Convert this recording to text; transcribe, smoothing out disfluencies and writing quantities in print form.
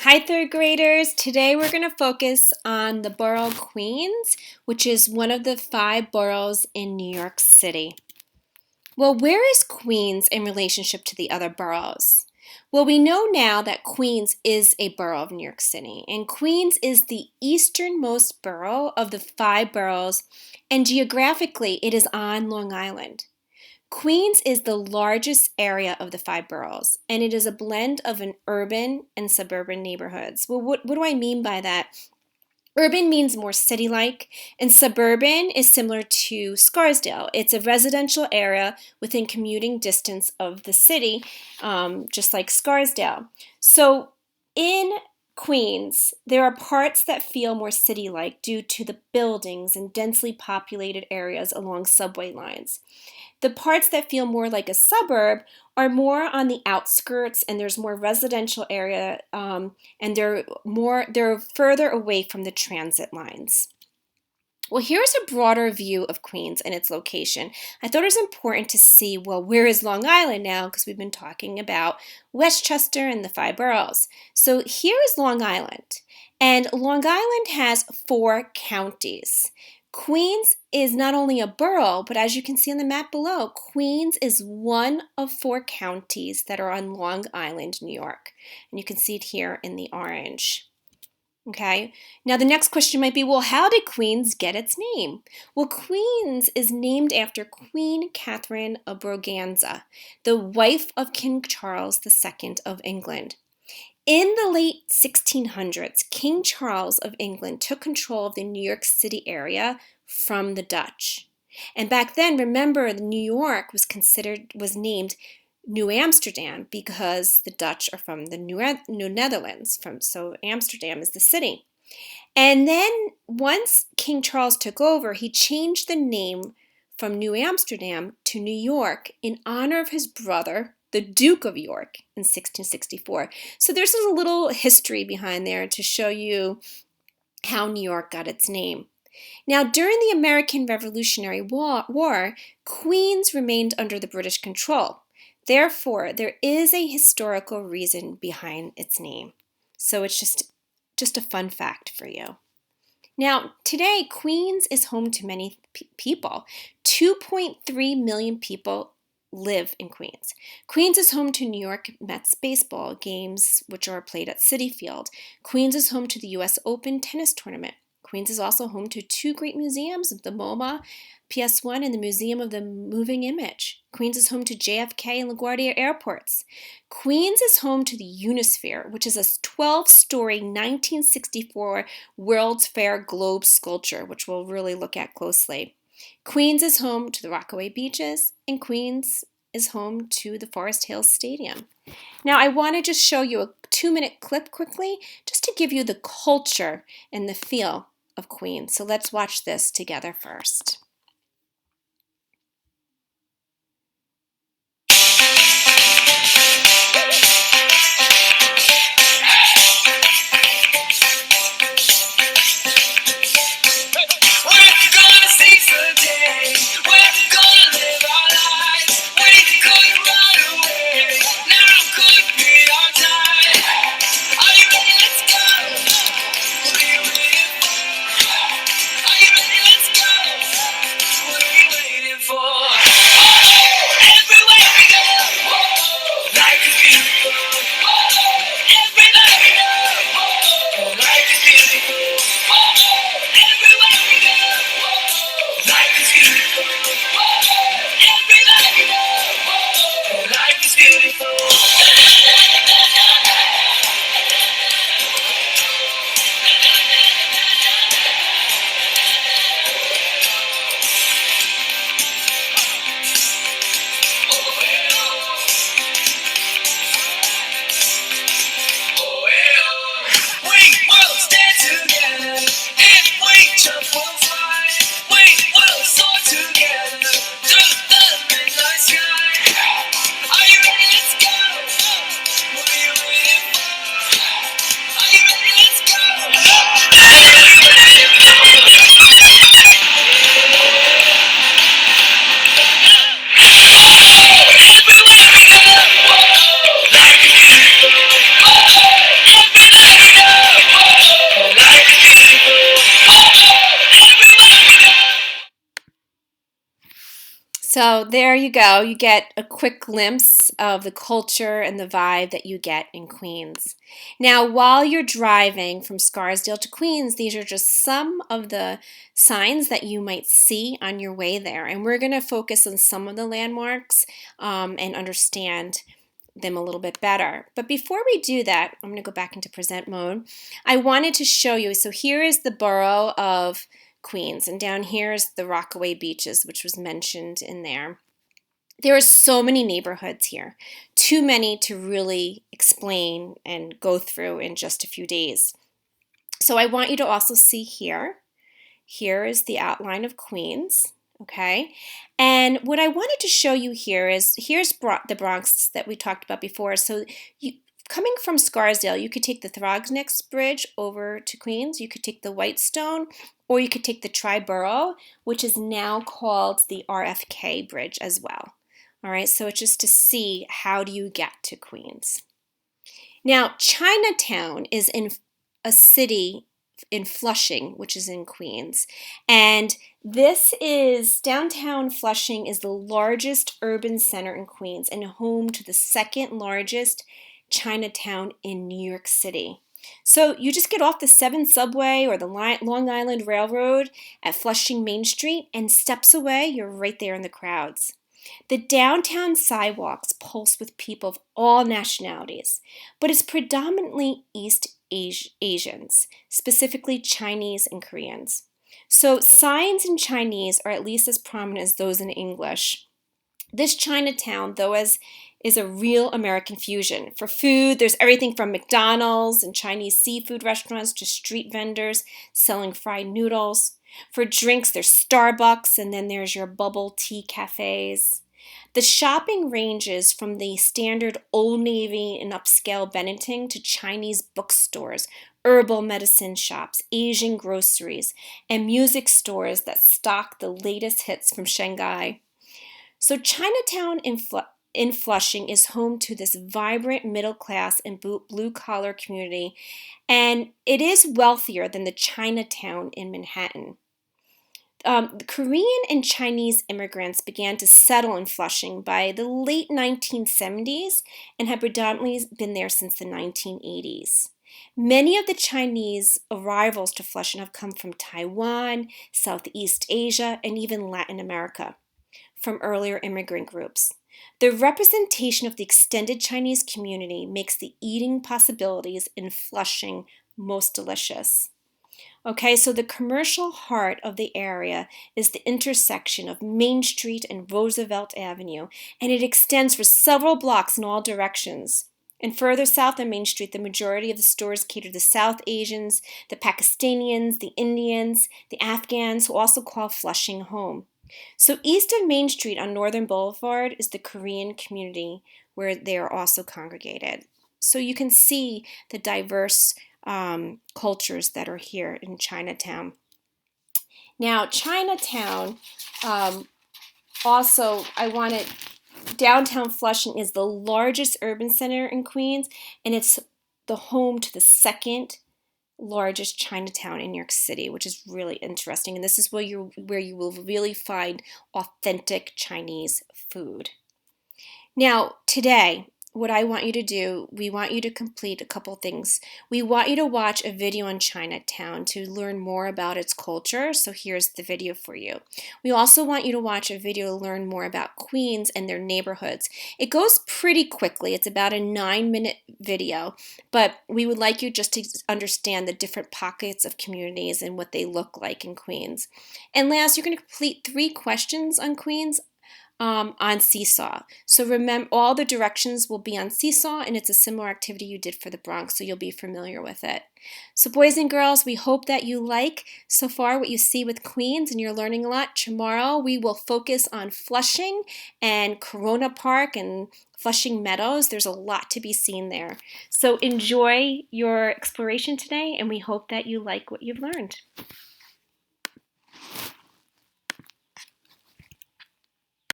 Hi, third graders. Today we're going to focus on the borough of Queens, which is one of the 5 boroughs in New York City. Well, where is Queens in relationship to the other boroughs? Well, we know now that Queens is a borough of New York City, and Queens is the easternmost borough of the 5 boroughs, and geographically it is on Long Island. Queens is the largest area of the 5 boroughs, and it is a blend of an urban and suburban neighborhoods. Well, what do I mean by that? Urban means more city-like, and suburban is similar to Scarsdale. It's a residential area within commuting distance of the city, just like Scarsdale. So in Queens, there are parts that feel more city-like due to the buildings and densely populated areas along subway lines. The parts that feel more like a suburb are more on the outskirts, and there's more residential area, and they're further away from the transit lines. Well, here's a broader view of Queens and its location. I thought it was important to see, well, where is Long Island now? Because we've been talking about Westchester and the 5 boroughs. So here is Long Island, and Long Island has 4 counties. Queens is not only a borough, but as you can see on the map below, Queens is one of 4 counties that are on Long Island, New York. And you can see it here in the orange. Okay, now the next question might be, well, how did Queens get its name? Well, Queens is named after Queen Catherine of Braganza, the wife of King Charles II of England. In the late 1600s, King Charles of England took control of the New York City area from the Dutch. And back then, remember, New York was named New Amsterdam because the Dutch are from the New Netherlands, so Amsterdam is the city. And then once King Charles took over, he changed the name from New Amsterdam to New York in honor of his brother, the Duke of York, in 1664. So there's a little history behind there to show you how New York got its name. Now, during the American Revolutionary War, Queens remained under the British control. Therefore, there is a historical reason behind its name. So it's just a fun fact for you. Now, today, Queens is home to many people. 2.3 million people live in Queens. Queens is home to New York Mets baseball games, which are played at Citi Field. Queens is home to the U.S. Open tennis tournament. Queens is also home to 2 great museums, the MoMA, PS1, and the Museum of the Moving Image. Queens is home to JFK and LaGuardia airports. Queens is home to the Unisphere, which is a 12-story 1964 World's Fair globe sculpture, which we'll really look at closely. Queens is home to the Rockaway Beaches, and Queens is home to the Forest Hills Stadium. Now, I want to just show you a 2-minute clip quickly, just to give you the culture and the feel of Queens. So let's watch this together first. you go. You get a quick glimpse of the culture and the vibe that you get in Queens. Now, while you're driving from Scarsdale to Queens, these are just some of the signs that you might see on your way there. And we're going to focus on some of the landmarks and understand them a little bit better. But before we do that, I'm going to go back into present mode. I wanted to show you, so here is the borough of Queens, and down here is the Rockaway Beaches, which was mentioned in there. There are so many neighborhoods here, too many to really explain and go through in just a few days. So I want you to also see here. Here is the outline of Queens. Okay, and what I wanted to show you here is, here's the Bronx that we talked about before. So coming from Scarsdale, you could take the Thrognext Bridge over to Queens, you could take the Whitestone, or you could take the Triborough, which is now called the RFK Bridge as well. All right, so it's just to see how do you get to Queens. Now, Chinatown is in a city in Flushing, which is in Queens. And this is, downtown Flushing is the largest urban center in Queens and home to the second largest Chinatown in New York City. So you just get off the 7 subway or the Long Island Railroad at Flushing Main Street, and steps away, you're right there in the crowds. The downtown sidewalks pulse with people of all nationalities, but it's predominantly East Asians, specifically Chinese and Koreans. So signs in Chinese are at least as prominent as those in English. This Chinatown, though, is a real American fusion. For food, there's everything from McDonald's and Chinese seafood restaurants to street vendors selling fried noodles. For drinks, there's Starbucks, and then there's your bubble tea cafes. The shopping ranges from the standard Old Navy and upscale Benetton to Chinese bookstores, herbal medicine shops, Asian groceries, and music stores that stock the latest hits from Shanghai. So Chinatown in Flushing is home to this vibrant middle class and blue-collar community, and it is wealthier than the Chinatown in Manhattan. The Korean and Chinese immigrants began to settle in Flushing by the late 1970s and have predominantly been there since the 1980s. Many of the Chinese arrivals to Flushing have come from Taiwan, Southeast Asia, and even Latin America from earlier immigrant groups. The representation of the extended Chinese community makes the eating possibilities in Flushing most delicious. Okay, so the commercial heart of the area is the intersection of Main Street and Roosevelt Avenue, and it extends for several blocks in all directions. And further south on Main Street, the majority of the stores cater to the South Asians, the Pakistanians, the Indians, the Afghans, who also call Flushing home. So east of Main Street on Northern Boulevard is the Korean community, where they are also congregated. So you can see the diverse cultures that are here in Chinatown. Now, Chinatown, downtown Flushing is the largest urban center in Queens, and it's the home to the second largest Chinatown in New York City, which is really interesting. And this is where you will really find authentic Chinese food. Now, today, what I want you to do, we want you to complete a couple things. We want you to watch a video on Chinatown to learn more about its culture. So here's the video for you. We also want you to watch a video to learn more about Queens and their neighborhoods. It goes pretty quickly. It's about a 9-minute video, but we would like you just to understand the different pockets of communities and what they look like in Queens. And last, you're going to complete 3 questions on Queens on Seesaw. So remember, all the directions will be on Seesaw, and it's a similar activity you did for the Bronx, so you'll be familiar with it. So boys and girls, we hope that you like so far what you see with Queens and you're learning a lot. Tomorrow we will focus on Flushing and Corona Park and Flushing Meadows. There's a lot to be seen there. So enjoy your exploration today, and we hope that you like what you've learned.